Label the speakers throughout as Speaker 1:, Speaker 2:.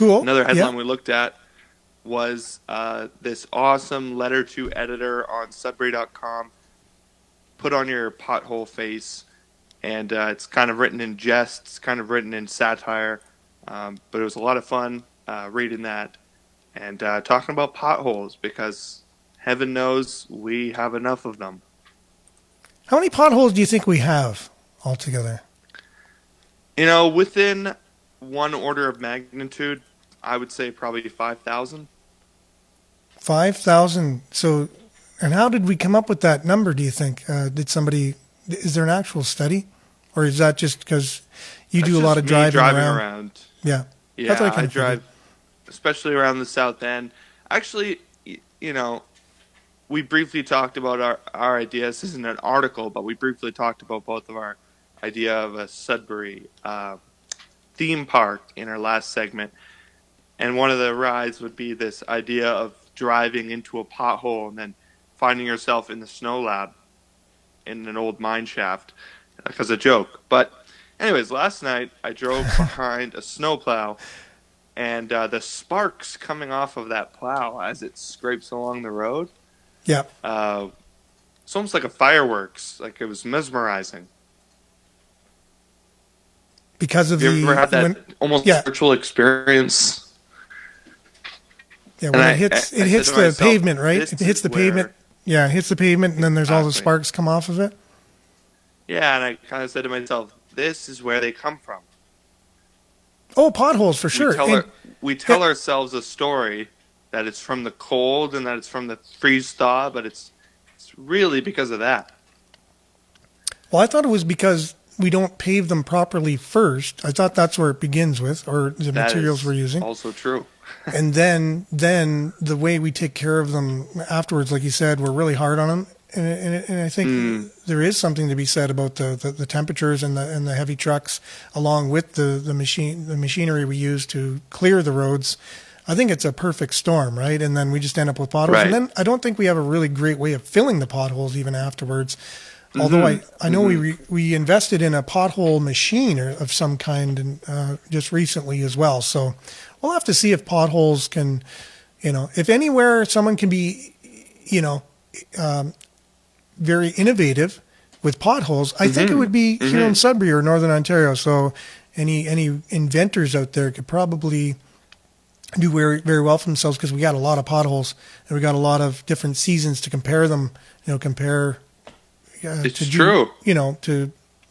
Speaker 1: Cool.
Speaker 2: Another
Speaker 1: Yeah.
Speaker 2: headline we looked at was this awesome letter to editor on Sudbury.com, put on your pothole face. And it's kind of written in jest, it's kind of written in satire. But it was a lot of fun reading that and talking about potholes because heaven knows we have enough of them.
Speaker 1: How many potholes do you think we have altogether?
Speaker 2: Within one order of magnitude, I would say probably 5,000.
Speaker 1: 5,000. So, and how did we come up with that number, do you think? Is there an actual study? Or is that just because you
Speaker 2: That's
Speaker 1: do a lot
Speaker 2: just
Speaker 1: of
Speaker 2: me
Speaker 1: driving around? Yeah. That's
Speaker 2: Yeah,
Speaker 1: what I kind
Speaker 2: I
Speaker 1: of figured.
Speaker 2: drive, especially around the South End. Actually, we briefly talked about our idea. This isn't an article, but we briefly talked about both of our idea of a Sudbury theme park in our last segment. And one of the rides would be this idea of driving into a pothole and then finding yourself in the snow lab in an old mine shaft as a joke. But anyways, last night I drove behind a snowplow, and the sparks coming off of that plow as it scrapes along the road,
Speaker 1: Yeah.
Speaker 2: it's almost like a fireworks. Like it was mesmerizing.
Speaker 1: Because of
Speaker 2: Have you ever had that almost
Speaker 1: yeah.
Speaker 2: virtual experience?
Speaker 1: Yeah,
Speaker 2: And
Speaker 1: when
Speaker 2: I,
Speaker 1: it hits,
Speaker 2: I,
Speaker 1: it
Speaker 2: I said
Speaker 1: hits
Speaker 2: to
Speaker 1: the
Speaker 2: myself,
Speaker 1: pavement, right?
Speaker 2: this
Speaker 1: It hits
Speaker 2: is
Speaker 1: the pavement. Yeah, it hits the pavement, and then there's all the
Speaker 2: exactly.
Speaker 1: sparks come off of it.
Speaker 2: Yeah, and I kind of said to myself, this is where they come from.
Speaker 1: Oh, potholes for
Speaker 2: We
Speaker 1: sure.
Speaker 2: tell
Speaker 1: And,
Speaker 2: we tell ourselves a story that it's from the cold and that it's from the freeze thaw, but it's really because of that.
Speaker 1: well, I thought it was because we don't pave them properly first. I thought that's where it begins with, or the
Speaker 2: That
Speaker 1: materials we're
Speaker 2: is
Speaker 1: using.
Speaker 2: also true.
Speaker 1: And then the way we take care of them afterwards, like you said, we're really hard on them. And I think there is something to be said about the temperatures and the heavy trucks, along with the machinery we use to clear the roads. I think it's a perfect storm, right? And then we just end up with potholes.
Speaker 2: Right.
Speaker 1: And then I don't think we have a really great way of filling the potholes even afterwards. Although I know we invested in a pothole machine of some kind and just recently as well. So we'll have to see if potholes can, if anywhere someone can be, very innovative with potholes, I think it would be here in Sudbury or Northern Ontario. So any inventors out there could probably do very, very well for themselves because we got a lot of potholes and we got a lot of different seasons to compare them,
Speaker 2: It's
Speaker 1: to
Speaker 2: true.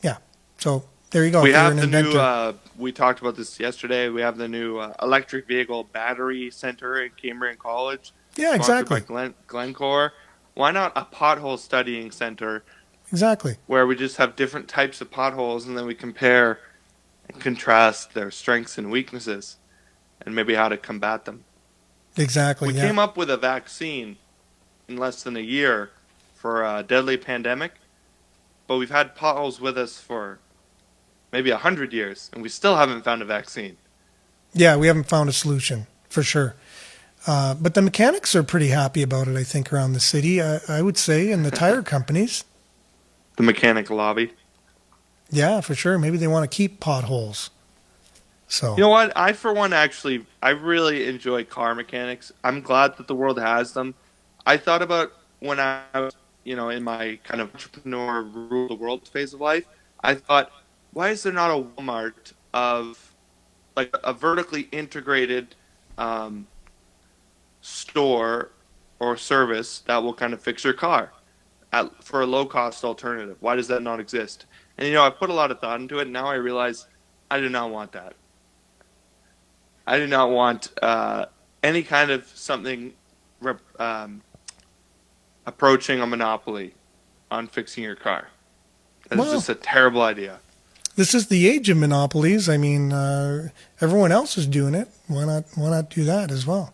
Speaker 1: Yeah. So there you go.
Speaker 2: We
Speaker 1: If you're
Speaker 2: have
Speaker 1: an
Speaker 2: the
Speaker 1: inventor.
Speaker 2: new, we talked about this yesterday, we have the new electric vehicle battery center at Cambrian College.
Speaker 1: Yeah,
Speaker 2: Sponsored
Speaker 1: exactly.
Speaker 2: by Glencore. Why not a pothole studying center
Speaker 1: Exactly.
Speaker 2: where we just have different types of potholes and then we compare and contrast their strengths and weaknesses and maybe how to combat them?
Speaker 1: Exactly.
Speaker 2: We
Speaker 1: Yeah.
Speaker 2: came up with a vaccine in less than a year for a deadly pandemic, but we've had potholes with us for maybe 100 years, and we still haven't found a vaccine.
Speaker 1: Yeah, we haven't found a solution for sure. But the mechanics are pretty happy about it, I think, around the city, I would say, and the tire companies.
Speaker 2: The mechanic lobby.
Speaker 1: Yeah, for sure. Maybe they want to keep potholes. So,
Speaker 2: You know what? I, for one, actually, I really enjoy car mechanics. I'm glad that the world has them. I thought about when I was, in my kind of entrepreneur rule the world phase of life, I thought, why is there not a Walmart of, like, a vertically integrated store or service that will kind of fix your car for a low-cost alternative? Why does that not exist? And, I put a lot of thought into it, and now I realize I do not want that. I do not want any kind of something approaching a monopoly on fixing your car. That's
Speaker 1: well,
Speaker 2: just a terrible idea.
Speaker 1: this is the age of monopolies. I mean, everyone else is doing it. Why not do that as well?